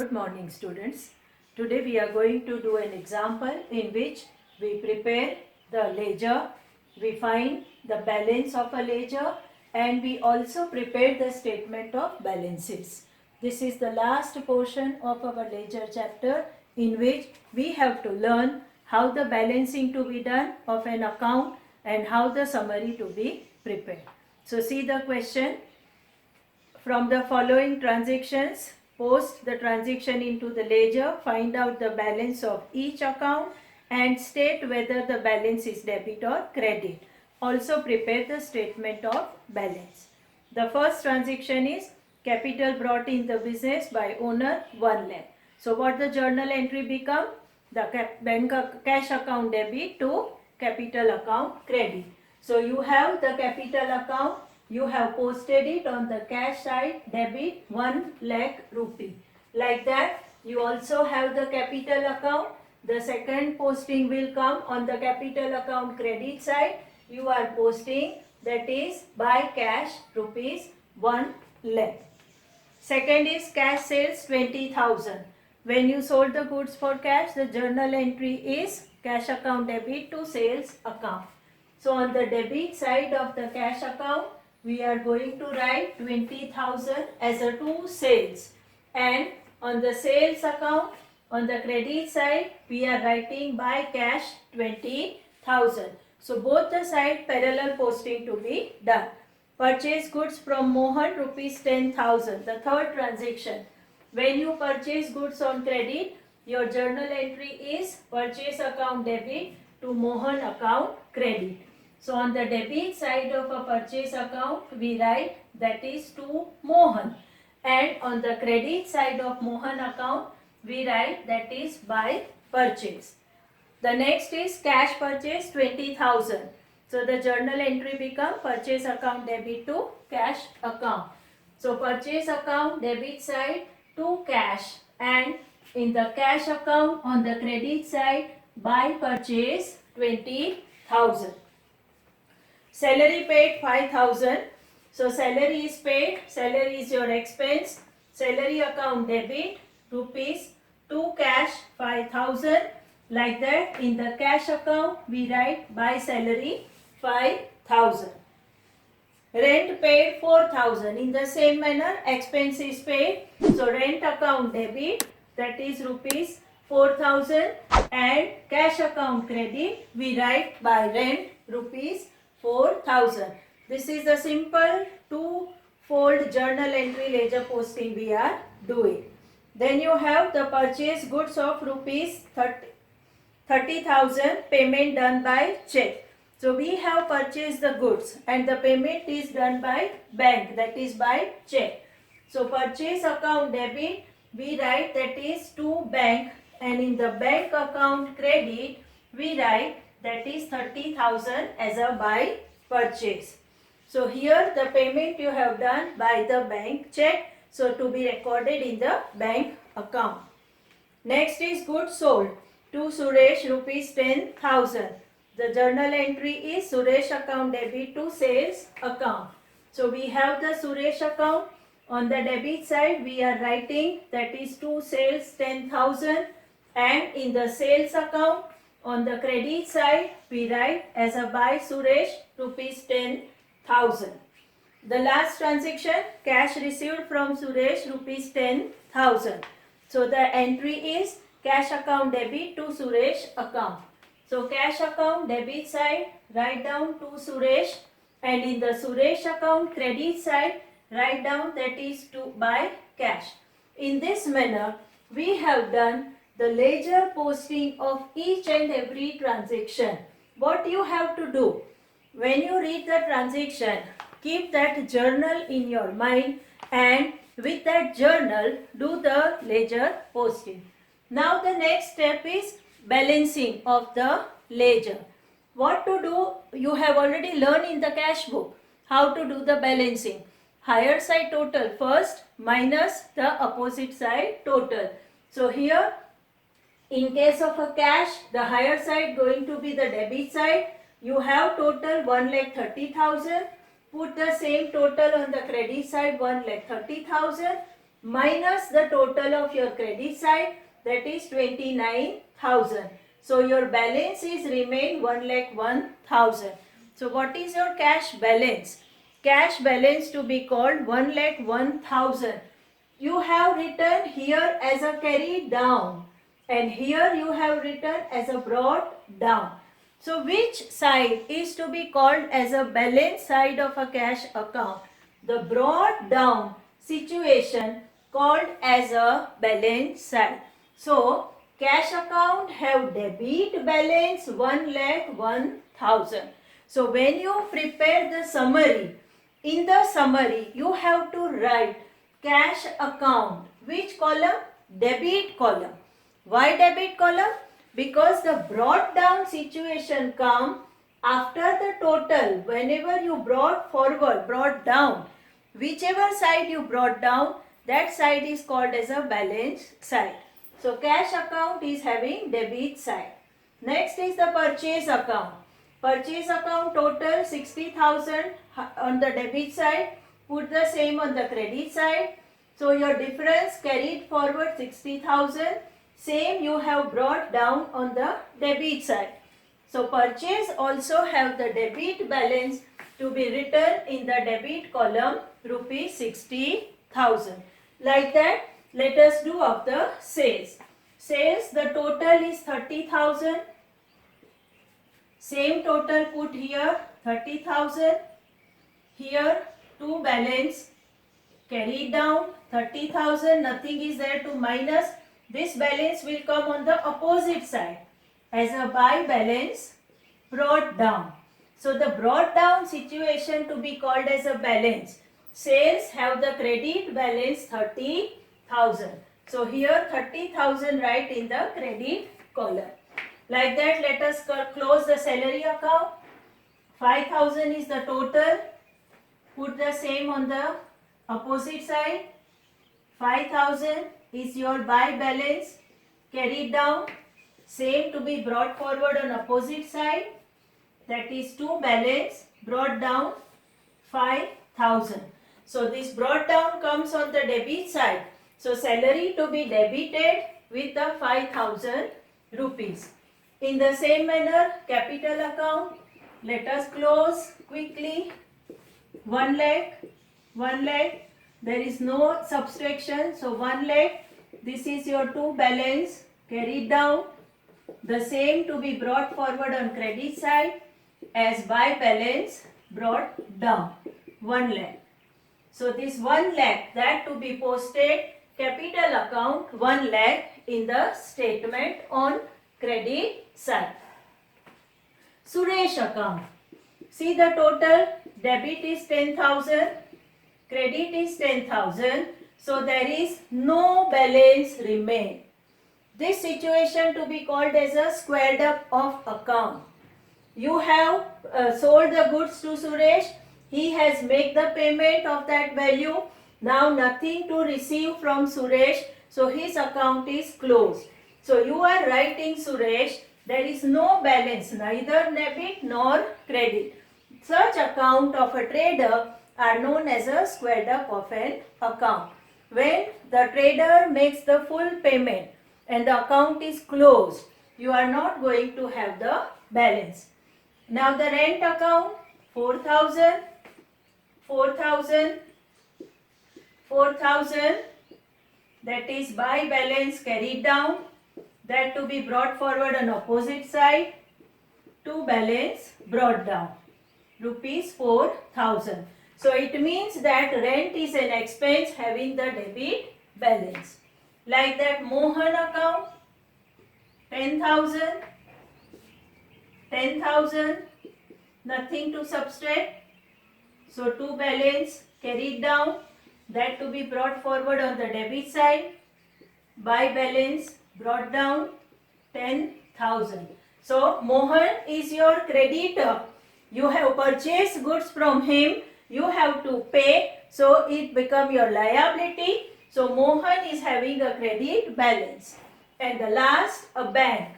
Good morning, students. Today we are going to do an example in which we prepare the ledger, we find the balance of a ledger, and we also prepare the statement of balances. This is the last portion of our ledger chapter in which we have to learn how the balancing to be done of an account and how the summary to be prepared. So see the question. From the following transactions, post the transaction into the ledger, find out the balance of each account and state whether the balance is debit or credit. Also prepare the statement of balance. The first transaction is capital brought in the business by owner 1 lakh. So what the journal entry become? The bank cash account debit to capital account credit. So you have the capital account, you have posted it on the cash side, debit 1 lakh rupee. Like that, you also have the capital account. The second posting will come on the capital account credit side. You are posting, that is by cash rupees 1 lakh. Second is cash sales 20,000. When you sold the goods for cash, the journal entry is cash account debit to sales account. So on the debit side of the cash account, we are going to write 20,000 as a to sales, and on the sales account, on the credit side, we are writing by cash 20,000. So both the side parallel posting to be done. Purchase goods from Mohan rupees 10,000. The third transaction. When you purchase goods on credit, your journal entry is purchase account debit to Mohan account credit. So on the debit side of a purchase account, we write that is to Mohan, and on the credit side of Mohan account, we write that is by purchase. The next is cash purchase 20,000. So the journal entry become purchase account debit to cash account. So purchase account debit side to cash, and in the cash account on the credit side by purchase 20,000. Salary paid 5,000. So salary is paid, salary is your expense, salary account debit rupees to cash 5,000. Like that, in the cash account we write by salary 5,000. Rent paid 4,000. In the same manner, expense is paid. So rent account debit, that is rupees 4,000, and cash account credit we write by rent rupees 4,000. This is the simple two-fold journal entry ledger posting we are doing. Then you have the purchase goods of rupees 30,000, payment done by check. So we have purchased the goods and the payment is done by bank, that is by check. So purchase account debit we write that is to bank, and in the bank account credit we write that is 30,000 as a by purchase. So here the payment you have done by the bank check, so to be recorded in the bank account. Next is goods sold to Suresh rupees 10,000. The journal entry is Suresh account debit to sales account. So we have the Suresh account. On the debit side we are writing that is to sales 10,000, and in the sales account on the credit side we write as a by Suresh rupees 10,000. The last transaction, cash received from Suresh rupees 10,000. So the entry is cash account debit to Suresh account. So cash account debit side write down to Suresh, and in the Suresh account credit side write down that is to by cash. In this manner we have done the ledger posting of each and every transaction. What you have to do, when you read the transaction, keep that journal in your mind, and with that journal do the ledger posting. Now the next step is balancing of the ledger. What to do? You have already learned in the cash book how to do the balancing. Higher side total first minus the opposite side total. So here in case of a cash, the higher side going to be the debit side. You have total 1,30,000. Put the same total on the credit side 1,30,000. minus the total of your credit side, that is 29,000. So your balance is remain 1,01,000. So what is your cash balance? Cash balance to be called 1,01,000. You have written here as a carried down and here you have written as a brought down. So which side is to be called as a balance side of a cash account? The brought down situation called as a balance side. So cash account have debit balance 1,01,000. So when you prepare the summary, in the summary you have to write cash account. Which column? Debit column. Why debit column? Because the brought down situation come after the total. Whenever you brought forward, brought down, whichever side you brought down, that side is called as a balance side. So cash account is having debit side. Next is the purchase account. Purchase account total 60,000 on the debit side. Put the same on the credit side. So your difference carried forward 60,000. Same you have brought down on the debit side. So purchase also have the debit balance to be written in the debit column rupees 60,000. Like that, let us do of the sales. Sales, the total is 30,000. Same total put here 30,000. Here to balance carried down 30,000. Nothing is there to minus. This balance will come on the opposite side as a buy balance brought down. So the brought down situation to be called as a balance. Sales have the credit balance 30,000. So here 30,000 write in the credit column. Like that, let us close the salary account. 5,000 is the total. Put the same on the opposite side. 5,000 is your buy balance carried down. Same to be brought forward on opposite side. That is to balance brought down 5,000. So this brought down comes on the debit side. So salary to be debited with the 5,000 rupees. In the same manner, capital account, let us close quickly. 1 lakh, 1 lakh. There is no subtraction. So 1 lakh, this is your to balance carried down. The same to be brought forward on credit side as buy balance brought down. 1 lakh. So this 1 lakh, that to be posted capital account 1 lakh in the statement on credit side. Suresh account. See the total. Debit is 10,000. Credit is 10,000. So there is no balance remain. This situation to be called as a squared up of account. You have sold the goods to Suresh. He has made the payment of that value. Now nothing to receive from Suresh. So his account is closed. So you are writing Suresh, there is no balance, neither debit nor credit. Such account of a trader are known as a squared up of an account. When the trader makes the full payment and the account is closed, you are not going to have the balance. Now the rent account 4,000, 4,000, 4,000, that is buy balance carried down, that to be brought forward on opposite side, to balance brought down, rupees 4,000. So it means that rent is an expense having the debit balance. Like that, Mohan account 10,000, 10,000, nothing to subtract. So to balance carried down, that to be brought forward on the debit side, buy balance brought down 10,000. So Mohan is your creditor. You have purchased goods from him. You have to pay. So it become your liability. So Mohan is having a credit balance. And the last, a bank.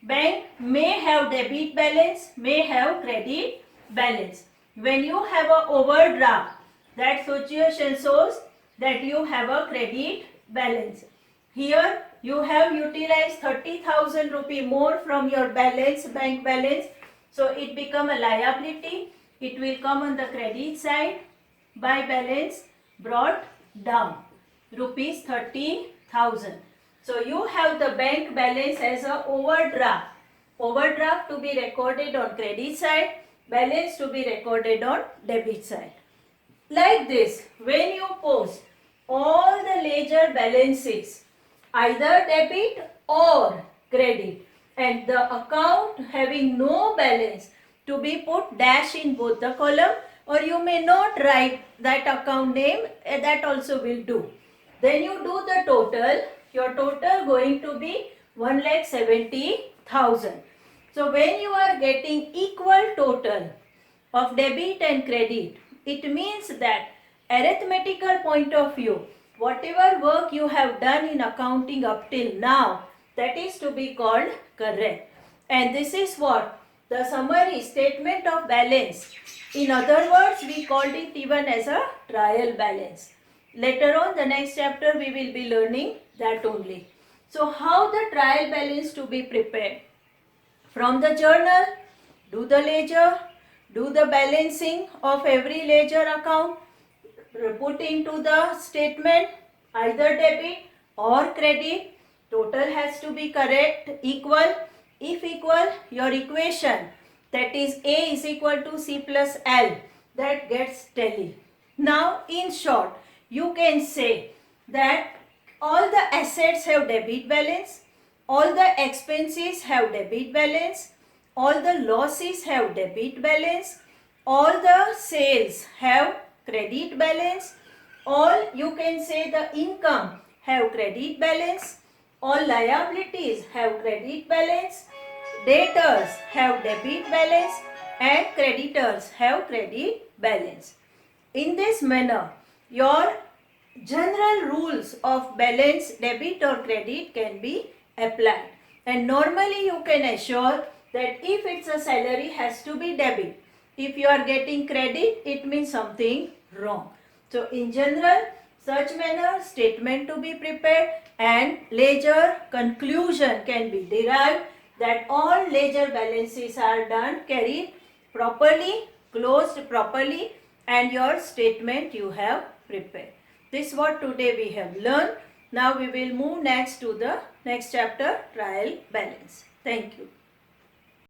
Bank may have debit balance, may have credit balance. When you have a overdraft, that situation shows that you have a credit balance. Here you have utilized 30,000 rupee more from your balance, bank balance. So it become a liability. It will come on the credit side by balance brought down rupees 30,000. So you have the bank balance as a overdraft. Overdraft to be recorded on credit side, balance to be recorded on debit side. Like this, when you post all the ledger balances, either debit or credit, and the account having no balance, to be put dash in both the column, or you may not write that account name, that also will do. Then you do the total. Your total going to be 1,70,000. So when you are getting equal total of debit and credit, it means that arithmetical point of view, whatever work you have done in accounting up till now, that is to be called correct. And this is what the summary statement of balance. In other words, we called it even as a trial balance. Later on, the next chapter, we will be learning that only. So how the trial balance to be prepared? From the journal, do the ledger, do the balancing of every ledger account, put into the statement either debit or credit. Total has to be correct, equal. If equal, your equation, that is A is equal to C plus L, that gets tally. Now in short, you can say that all the assets have debit balance, all the expenses have debit balance, all the losses have debit balance, all the sales have credit balance, all you can say the income have credit balance, all liabilities have credit balance, debtors have debit balance, and creditors have credit balance. In this manner, your general rules of balance, debit or credit can be applied. And normally you can assure that if it's a salary, has to be debit. If you are getting credit, it means something wrong. So in general, such manner statement to be prepared and ledger conclusion can be derived, that all ledger balances are done, carried properly, closed properly, and your statement you have prepared. This is what today we have learned. Now we will move next to the next chapter, trial balance. Thank you.